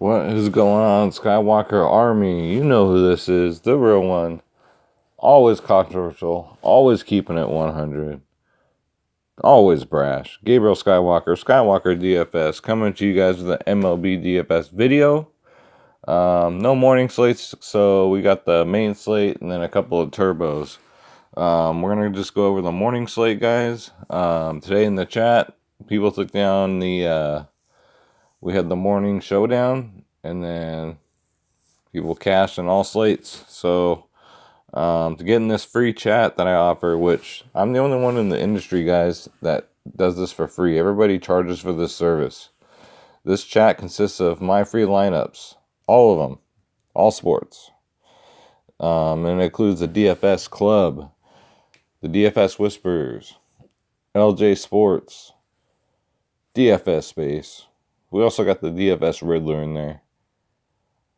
What is going on, Skywalker Army? You know who this is, the real one. Always controversial, always keeping it 100, always brash. Gabriel Skywalker, Skywalker DFS, coming to you guys with an MLB DFS video. No morning slates, so we got the main slate and then a couple of turbos. We're going to just go over the morning slate, guys. Today in the chat, people took down we had the morning showdown, and then people cashed in all slates. So to get in this free chat that I offer, which I'm the only one in the industry, guys, that does this for free. Everybody charges for this service. This chat consists of my free lineups, all of them, all sports. And it includes the DFS Club, the DFS Whispers, LJ Sports, DFS Space. We also got the DFS Riddler in there.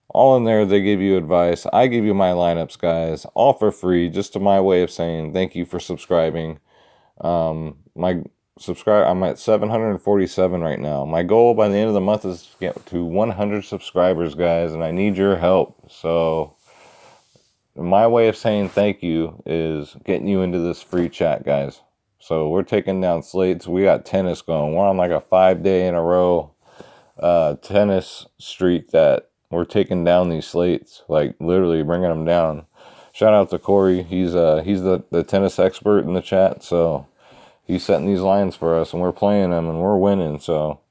All in there, they give you advice. I give you my lineups, guys, all for free, just to my way of saying thank you for subscribing. I'm at 747 right now. My goal by the end of the month is to get to 100 subscribers, guys, and I need your help. So my way of saying thank you is getting you into this free chat, guys. So we're taking down slates. We got tennis going. We're on like a 5-day in a row tennis streak that we're taking down these slates, like literally bringing them down. Shout out to Corey. He's the tennis expert in the chat, so he's setting these lines for us, and we're playing them, and we're winning. So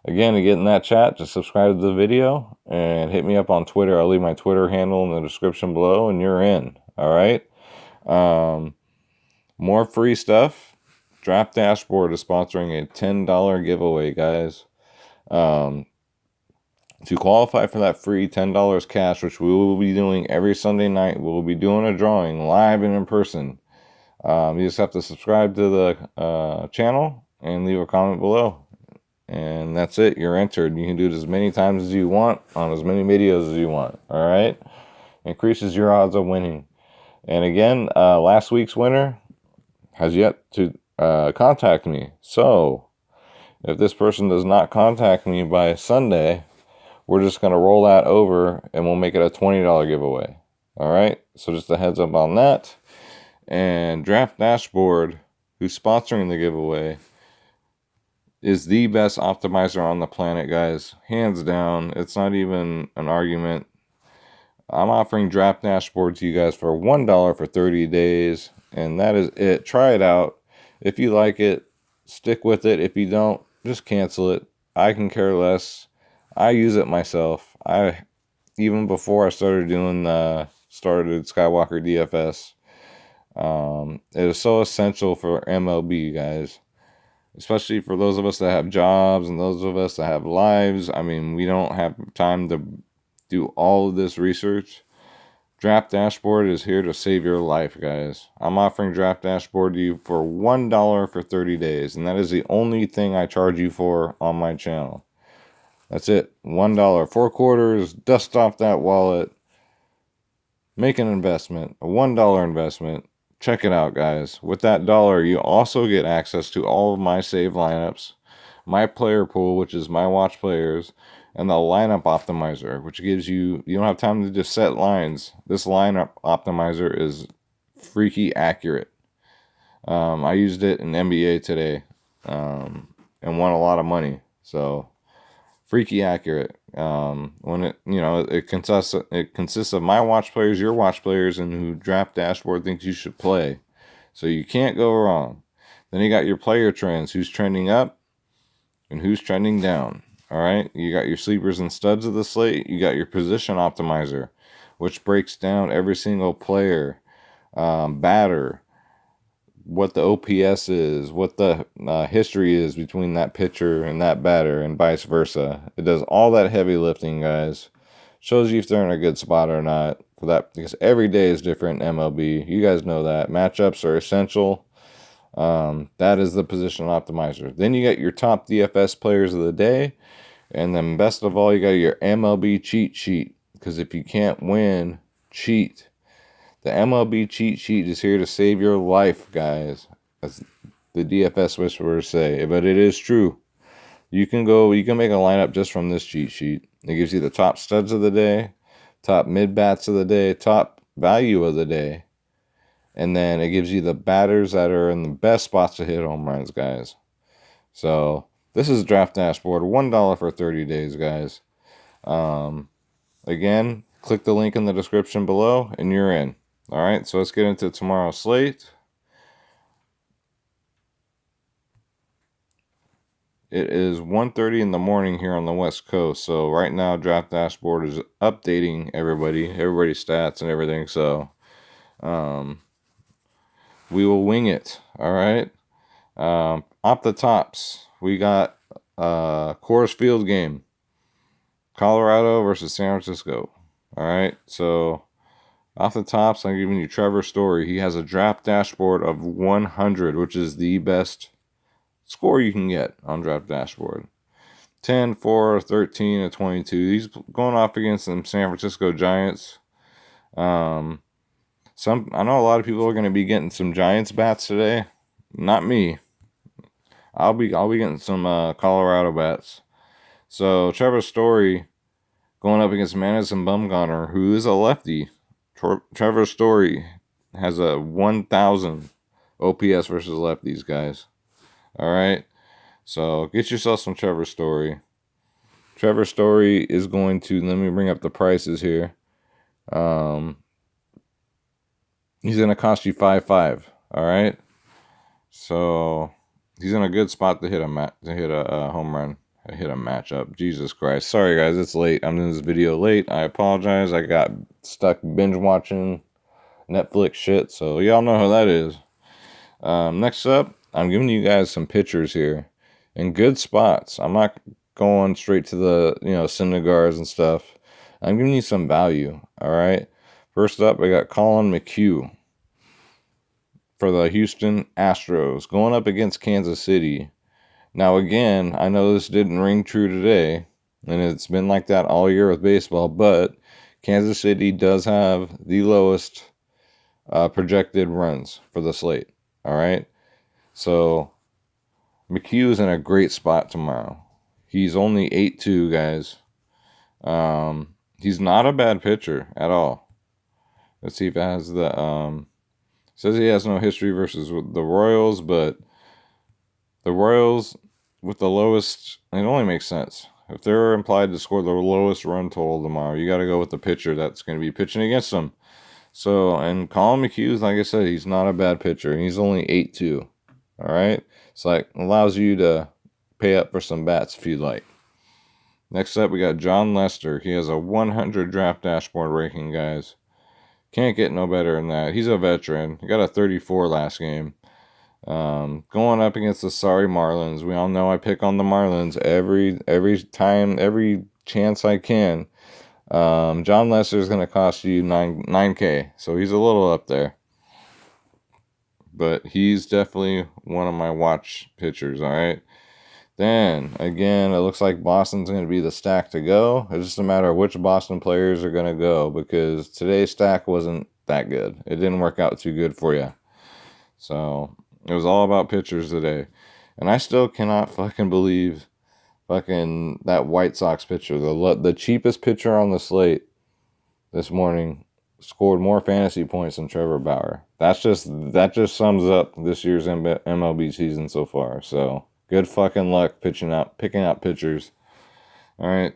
again, to get in that chat, just subscribe to the video and hit me up on Twitter. I'll leave my Twitter handle in the description below, and you're in. All right. More free stuff. Draft Dashboard is sponsoring a $10 giveaway, guys. To qualify for that free $10 cash, which we will be doing every Sunday night, we'll be doing a drawing live and in person. You just have to subscribe to the channel and leave a comment below. And that's it. You're entered. You can do it as many times as you want on as many videos as you want. All right? Increases your odds of winning. And again, last week's winner has yet to contact me. So if this person does not contact me by Sunday, we're just going to roll that over and we'll make it a $20 giveaway. All right? So just a heads up on that. And Draft Dashboard, who's sponsoring the giveaway, is the best optimizer on the planet, guys. Hands down. It's not even an argument. I'm offering Draft Dashboard to you guys for $1 for 30 days. And that is it. Try it out. If you like it, stick with it. If you don't, just cancel it. I can care less. I use it myself. Even before I started started Skywalker DFS. It is so essential for MLB, guys. Especially for those of us that have jobs and those of us that have lives. I mean, we don't have time to do all of this research. Draft Dashboard is here to save your life, guys. I'm offering Draft Dashboard to you for $1 for 30 days. And that is the only thing I charge you for on my channel. That's it. $1. 4 quarters. Dust off that wallet. Make an investment. A $1 investment. Check it out, guys. With that dollar, you also get access to all of my saved lineups, my player pool, which is my watch players, and the lineup optimizer, which gives you don't have time to just set lines. This lineup optimizer is freaky accurate. I used it in NBA today and won a lot of money. So freaky accurate. When it consists of my watch players, your watch players, and who Draft Dashboard thinks you should play. So you can't go wrong. Then you got your player trends, who's trending up and who's trending down. All right, you got your sleepers and studs of the slate. You got your position optimizer, which breaks down every single player, batter, what the OPS is, what the history is between that pitcher and that batter, and vice versa. It does all that heavy lifting, guys. Shows you if they're in a good spot or not. For that, because every day is different in MLB. You guys know that. Matchups are essential. That is the position optimizer. Then you got your top DFS players of the day. And then best of all, you got your MLB cheat sheet. Because if you can't win, cheat. The MLB cheat sheet is here to save your life, guys. As the DFS whisperers say. But it is true. You can make a lineup just from this cheat sheet. It gives you the top studs of the day, top mid bats of the day, top value of the day, and then it gives you the batters that are in the best spots to hit home runs, guys. So this is Draft Dashboard, $1 for 30 days, guys. Again, click the link in the description below, and you're in. All right, so let's get into tomorrow's slate. It is 1:30 in the morning here on the West Coast. So right now, Draft Dashboard is updating everybody's stats and everything. So we will wing it. All right. Off the tops, we got Coors Field game, Colorado versus San Francisco. All right. So off the tops, I'm giving you Trevor Story. He has a Draft Dashboard of 100, which is the best score you can get on Draft Dashboard. 10, 4, 13, and 22. He's going off against some San Francisco Giants. I know a lot of people are going to be getting some Giants bats today. Not me. I'll be getting some Colorado bats. So Trevor Story going up against Madison Bumgarner, who is a lefty. Trevor Story has a 1,000 OPS versus lefties, guys. All right. So get yourself some Trevor Story. Trevor Story is going to, let me bring up the prices here. He's going to cost you 5.5. All right. So he's in a good spot to hit a home run, hit a matchup. Jesus Christ. Sorry guys, it's late. I'm in this video late. I apologize. I got stuck binge watching Netflix shit. So y'all know how that is. Next up, I'm giving you guys some pitchers here in good spots. I'm not going straight to the, Syndergaards and stuff. I'm giving you some value, all right? First up, I got Colin McHugh for the Houston Astros going up against Kansas City. Now, again, I know this didn't ring true today, and it's been like that all year with baseball, but Kansas City does have the lowest projected runs for the slate, all right? So McHugh is in a great spot tomorrow. He's only 8-2, guys. He's not a bad pitcher at all. Let's see if it has the says he has no history versus the Royals, but the Royals with the lowest, it only makes sense. If they're implied to score the lowest run total tomorrow, you got to go with the pitcher that's going to be pitching against them. So, and Colin McHugh, like I said, he's not a bad pitcher, and he's only 8-2. All right? So it allows you to pay up for some bats if you'd like. Next up, we got John Lester. He has a 100 Draft Dashboard ranking, guys. Can't get no better than that. He's a veteran. He got a 34 last game. Going up against the sorry Marlins. We all know I pick on the Marlins every time, every chance I can. John Lester is going to cost you 9K, so he's a little up there. But he's definitely one of my watch pitchers, all right? Then, again, it looks like Boston's going to be the stack to go. It's just a matter of which Boston players are going to go, because today's stack wasn't that good. It didn't work out too good for you. So, it was all about pitchers today. And I still cannot fucking believe that White Sox pitcher, the cheapest pitcher on the slate this morning, scored more fantasy points than Trevor Bauer. That just sums up this year's MLB season so far. So, good fucking luck picking out pitchers. All right.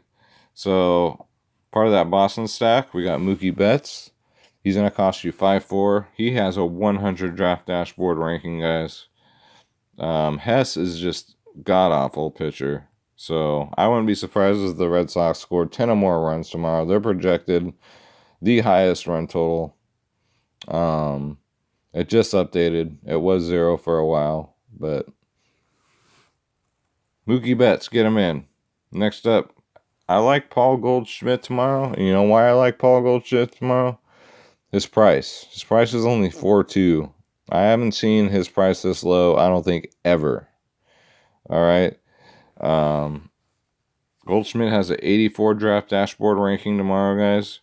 So, part of that Boston stack, we got Mookie Betts. He's going to cost you 5.4. He has a 100 Draft Dashboard ranking, guys. Hess is just god-awful pitcher. So, I wouldn't be surprised if the Red Sox scored 10 or more runs tomorrow. They're projected the highest run total. It just updated. It was 0 for a while, but Mookie Betts, get him in. Next up, I like Paul Goldschmidt tomorrow. And you know why I like Paul Goldschmidt tomorrow? His price. His price is only 4.2. I haven't seen his price this low, I don't think, ever. All right. Goldschmidt has an 84 Draft Dashboard ranking tomorrow, guys.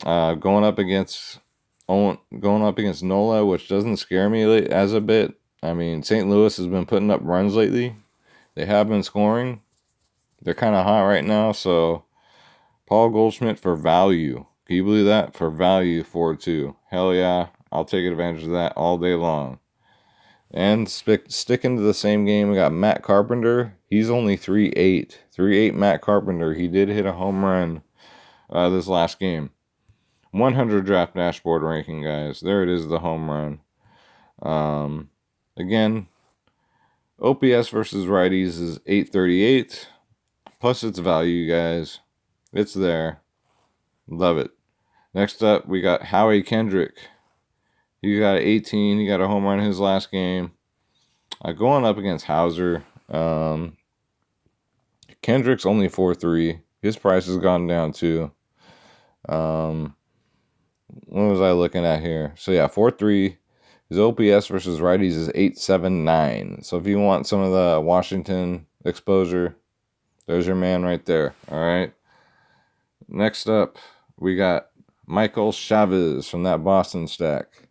Going up against Nola, which doesn't scare me as a bit. I mean, St. Louis has been putting up runs lately, They have been scoring. They're kind of hot right now, so Paul Goldschmidt for value. Can you believe that? For value, 4-2. Hell yeah, I'll take advantage of that all day long. And sticking to the same game, we got Matt Carpenter. He's only 3-8. 3-8 Matt Carpenter. He did hit a home run this last game. 100 draft dashboard ranking, guys. There it is, the home run. Again, OPS versus righties is 838. Plus its value, guys. It's there. Love it. Next up, we got Howie Kendrick. He got 18. He got a home run in his last game. Going up against Hauser. Kendrick's only 4-3. His price has gone down too. What was I looking at here? So yeah, 4-3. His OPS versus righties is 879. So if you want some of the Washington exposure, there's your man right there. All right. Next up, we got Michael Chavez from that Boston stack.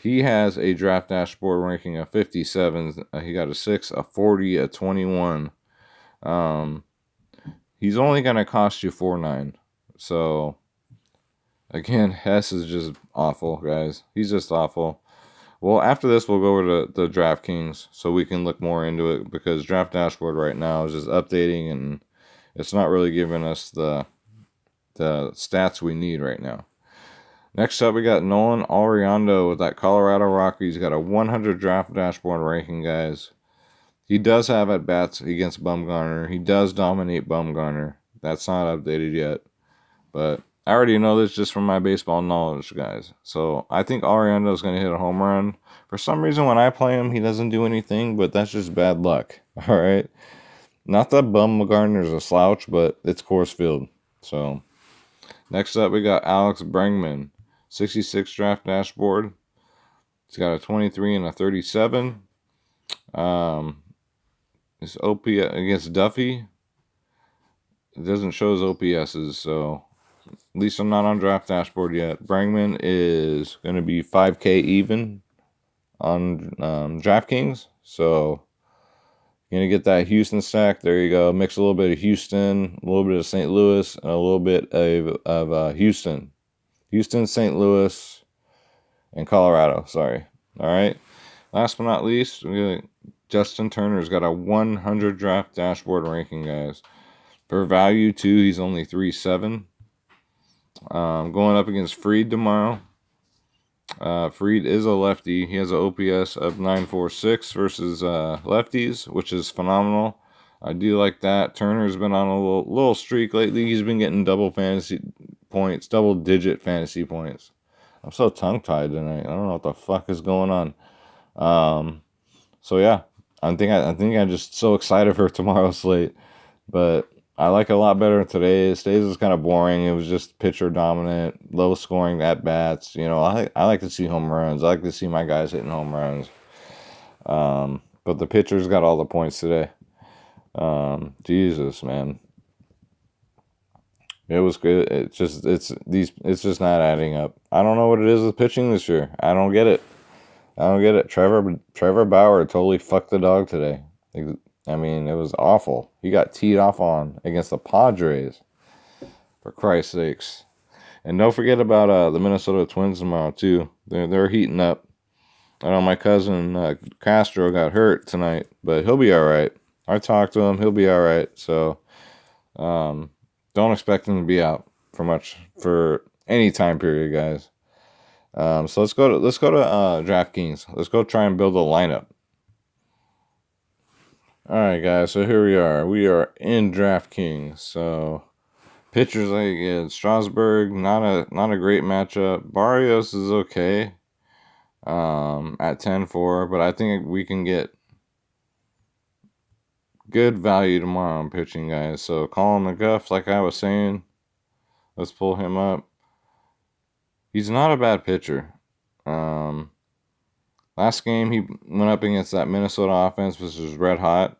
He has a draft dashboard ranking of 57. He got a 6, a 40, a 21. He's only going to cost you 4.9. So, again, Hess is just awful, guys. He's just awful. Well, after this, we'll go over to the DraftKings so we can look more into it, because Draft Dashboard right now is just updating and it's not really giving us the stats we need right now. Next up, we got Nolan Ariando with that Colorado Rockies. He's got a 100 Draft Dashboard ranking, guys. He does have at-bats against Bumgarner. He does dominate Bumgarner. That's not updated yet. But I already know this just from my baseball knowledge, guys. So I think Ariando is going to hit a home run. For some reason, when I play him, he doesn't do anything, but that's just bad luck. All right? Not that Bumgarner's a slouch, but it's Coors Field. So next up, we got Alex Bregman. 66 draft dashboard. He's got a 23 and a 37. His OPS against Duffy, it doesn't show his OPSs, so at least I'm not on draft dashboard yet. Bregman is going to be 5K even on DraftKings, so you're going to get that Houston stack. There you go. Mix a little bit of Houston, a little bit of St. Louis, and a little bit of Houston. Houston, St. Louis, and Colorado. Sorry. All right. Last but not least, Justin Turner's got a 100 draft dashboard ranking, guys. For value, too, he's only 3.7. Going up against Fried tomorrow. Fried is a lefty. He has an OPS of 946 versus lefties, which is phenomenal. I do like that. Turner's been on a little streak lately. He's been getting double-digit fantasy points. I'm so tongue-tied tonight. I don't know what the fuck is going on. So yeah, I think I'm just so excited for tomorrow's slate. But I like it a lot better than today's. Today's was kind of boring. It was just pitcher dominant, low scoring at bats. You know, I like to see home runs. I like to see my guys hitting home runs. But the pitchers got all the points today. Jesus, man. It was good. It's just not adding up. I don't know what it is with pitching this year. I don't get it. Trevor Bauer totally fucked the dog today. I mean, it was awful. He got teed off on against the Padres. For Christ's sakes. And don't forget about the Minnesota Twins tomorrow too. They're heating up. I know my cousin Castro got hurt tonight, but he'll be all right. I talked to him. He'll be all right. So don't expect him to be out for any time period, guys. So let's go to DraftKings. Let's go try and build a lineup. All right, guys. So here we are. We are in DraftKings. So pitchers like Strasburg, not a great matchup. Barrios is okay. At 10-4, but I think we can get good value tomorrow on pitching, guys. So Colin McGuff, like I was saying, let's pull him up. He's not a bad pitcher. Last game he went up against that Minnesota offense, which was red hot.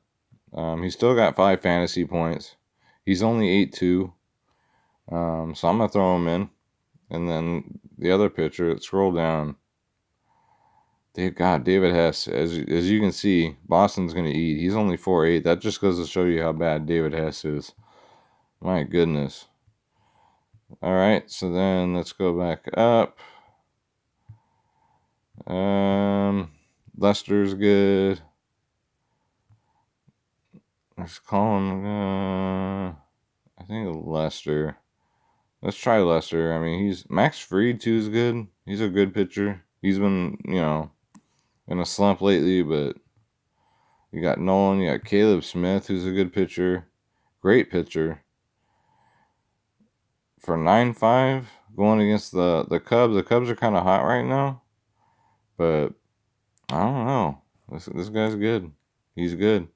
He still got 5 fantasy points. He's only 8-2. So I'm gonna throw him in. And then the other pitcher, scroll down. God, David Hess, as you can see, Boston's going to eat. He's only 4.8. That just goes to show you how bad David Hess is. My goodness. All right, so then let's go back up. Lester's good. Let's call him, I think Lester. Let's try Lester. I mean, Max Fried, too, is good. He's a good pitcher. He's been, in a slump lately, but you got Nolan, you got Caleb Smith, who's a good pitcher. Great pitcher. For 9.5, going against the Cubs. The Cubs are kind of hot right now, but I don't know. This guy's good. He's good.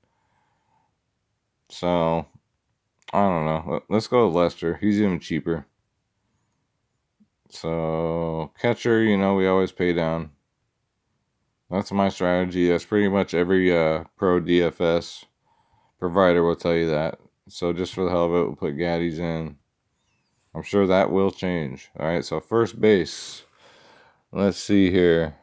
So, I don't know. Let's go with Lester. He's even cheaper. So, catcher, we always pay down. That's my strategy. That's pretty much every pro DFS provider will tell you that. So, just for the hell of it, we'll put Gaddies in. I'm sure that will change. All right, so first base. Let's see here.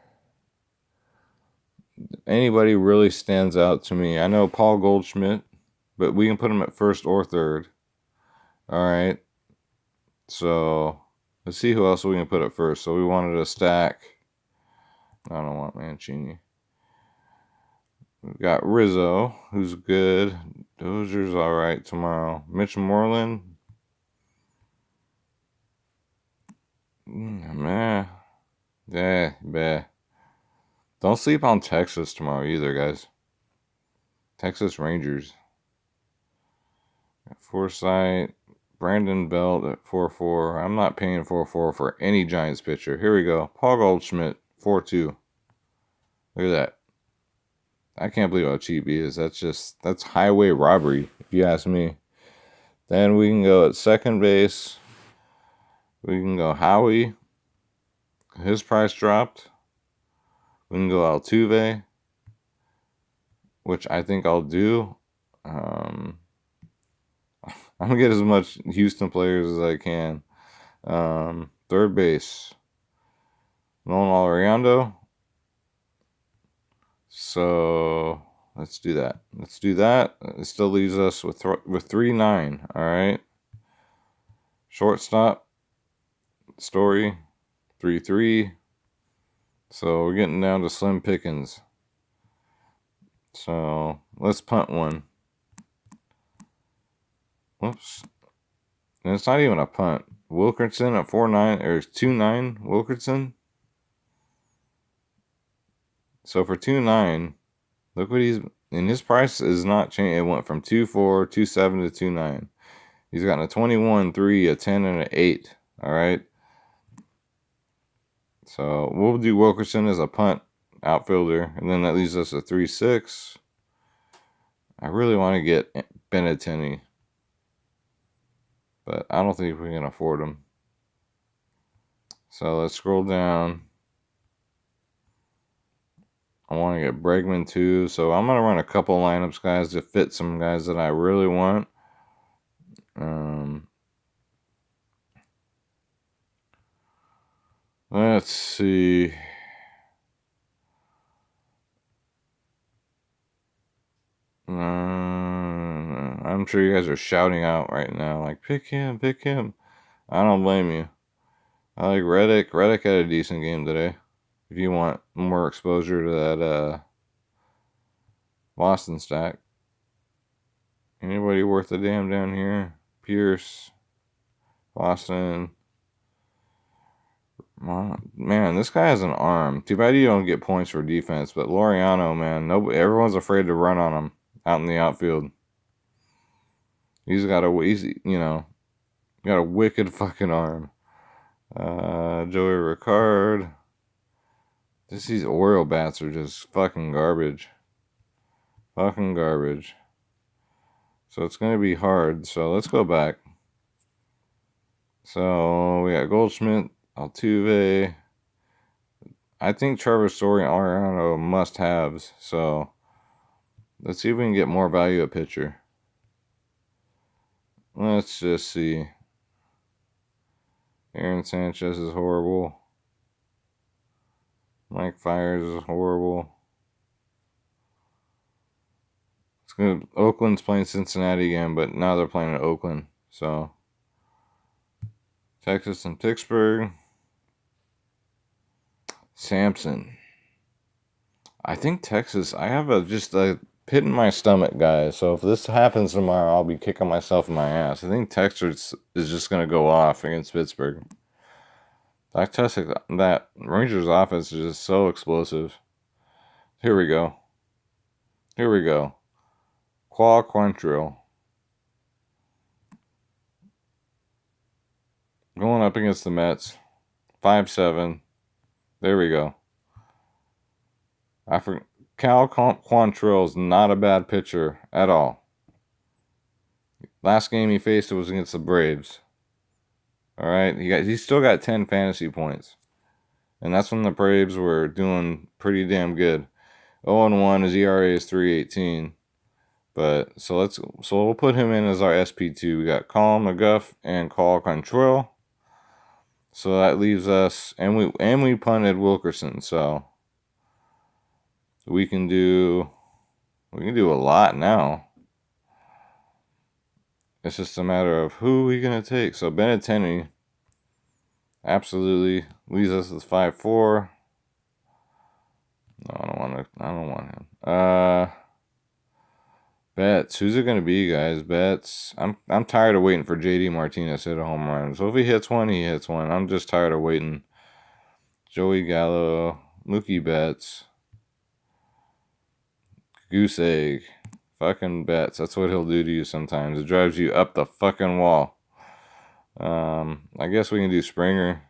Anybody really stands out to me? I know Paul Goldschmidt, but we can put him at first or third. All right. So let's see who else we can put at first. So we wanted a stack. I don't want Mancini. We've got Rizzo, who's good. Dozier's all right tomorrow. Mitch Moreland. Man. Yeah. Don't sleep on Texas tomorrow either, guys. Texas Rangers. Forsythe. Brandon Belt at 4.4. I'm not paying 4.4 for any Giants pitcher. Here we go. Paul Goldschmidt, 4.2. Look at that. I can't believe how cheap he is. That's highway robbery, if you ask me. Then we can go at second base. We can go Howie. His price dropped. We can go Altuve, which I think I'll do. I'm going to get as much Houston players as I can. Third base. Nolan Arenado. So let's do that. It still leaves us with 3.9. All right. Shortstop. Story. 3.3. So we're getting down to slim pickings. So let's punt one. Whoops. And it's not even a punt. Wilkerson at 4.9 or 2.9. Wilkerson. So for 2.9, look what and his price is not changing. It went from 2.4, 2.7 to 2.9. He's gotten a 21, 3, a 10, and an 8. All right. So we'll do Wilkerson as a punt outfielder, and then that leaves us a 3.6. I really want to get Benintendi, but I don't think we can afford him. So let's scroll down. I want to get Bregman too. So I'm going to run a couple lineups, guys, to fit some guys that I really want. Let's see. I'm sure you guys are shouting out right now, like, pick him. I don't blame you. I like Reddick. Reddick had a decent game today. If you want more exposure to that Boston stack. Anybody worth a damn down here? Pierce. Boston. Man, this guy has an arm. Too bad you don't get points for defense, but Laureano, man, everyone's afraid to run on him out in the outfield. He's got a wicked fucking arm. Joey Ricard. These Oriole bats are just fucking garbage. Fucking garbage. So it's going to be hard. So let's go back. So we got Goldschmidt, Altuve. I think Trevor Story and Arenado must-haves. So let's see if we can get more value at pitcher. Let's just see. Aaron Sanchez is horrible. Mike Fires is horrible. It's good. Oakland's playing Cincinnati again, but now they're playing at Oakland. So Texas and Pittsburgh. Samson. I think Texas. I have just a pit in my stomach, guys. So if this happens tomorrow, I'll be kicking myself in my ass. I think Texas is just going to go off against Pittsburgh. That Rangers offense is just so explosive. Here we go. Here we go. Quantrill going up against the Mets. 5-7. There we go. Cal Quantrill is not a bad pitcher at all. Last game he faced was against the Braves. All right, he still got 10 fantasy points, and that's when the Braves were doing pretty damn good. 0-1, his ERA is 3.18. But so we'll put him in as our SP2. We got Colin McGuff and Cal Quantrill. So that leaves us, and we punted Wilkerson. So we can do a lot now. It's just a matter of who we're going to take. So Benintendi absolutely leads us with 5-4. No, I don't want him. Betts. Who's it going to be, guys? Betts. I'm tired of waiting for JD Martinez to hit a home run. So if he hits one, he hits one. I'm just tired of waiting. Joey Gallo. Mookie Betts. Goose egg. Fucking Betts. That's what he'll do to you sometimes. It drives you up the fucking wall. I guess we can do Springer.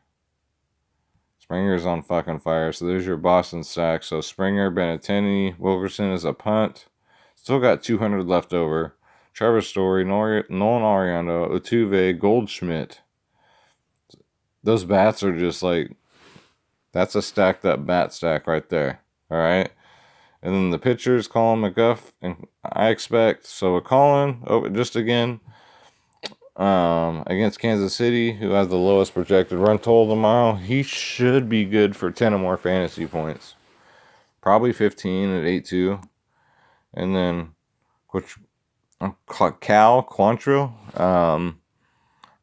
Springer's on fucking fire. So there's your Boston stack. So Springer, Benintendi, Wilkerson is a punt. Still got 200 left over. Trevor Story, Nolan Ariano, Altuve, Goldschmidt. Those bats are just like, that's a stacked up bat stack right there. All right. And then the pitchers, Colin McGuff, and I expect, so with Colin, just again, against Kansas City, who has the lowest projected run total tomorrow, he should be good for 10 or more fantasy points. Probably 15 at 8-2. And then Cal Quantrill,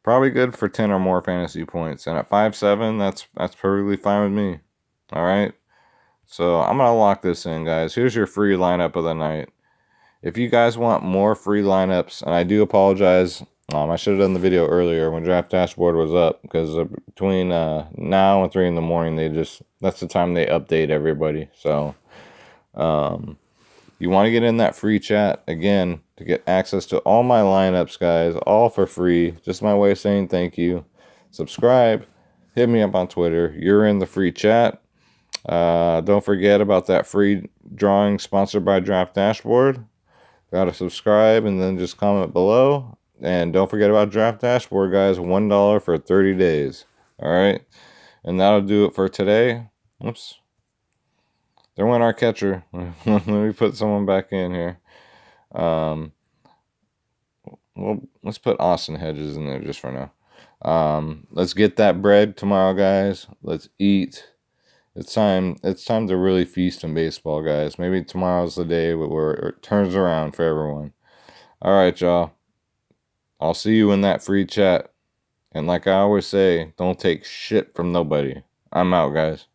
probably good for 10 or more fantasy points. And at 5-7, that's perfectly fine with me. All right. So I'm going to lock this in, guys. Here's your free lineup of the night. If you guys want more free lineups, and I do apologize, I should have done the video earlier when Draft Dashboard was up, because between now and 3 in the morning, that's the time they update everybody. So you want to get in that free chat, again, to get access to all my lineups, guys, all for free. Just my way of saying thank you. Subscribe. Hit me up on Twitter. You're in the free chat. Don't forget about that free drawing sponsored by Draft Dashboard. Gotta subscribe and then just comment below. And don't forget about Draft Dashboard, guys. $1 for 30 days. Alright? And that'll do it for today. Oops. There went our catcher. Let me put someone back in here. Well, let's put Austin Hedges in there just for now. Let's get that bread tomorrow, guys. Let's eat. It's time to really feast in baseball, guys. Maybe tomorrow's the day where it turns around for everyone. All right, y'all. I'll see you in that free chat. And like I always say, don't take shit from nobody. I'm out, guys.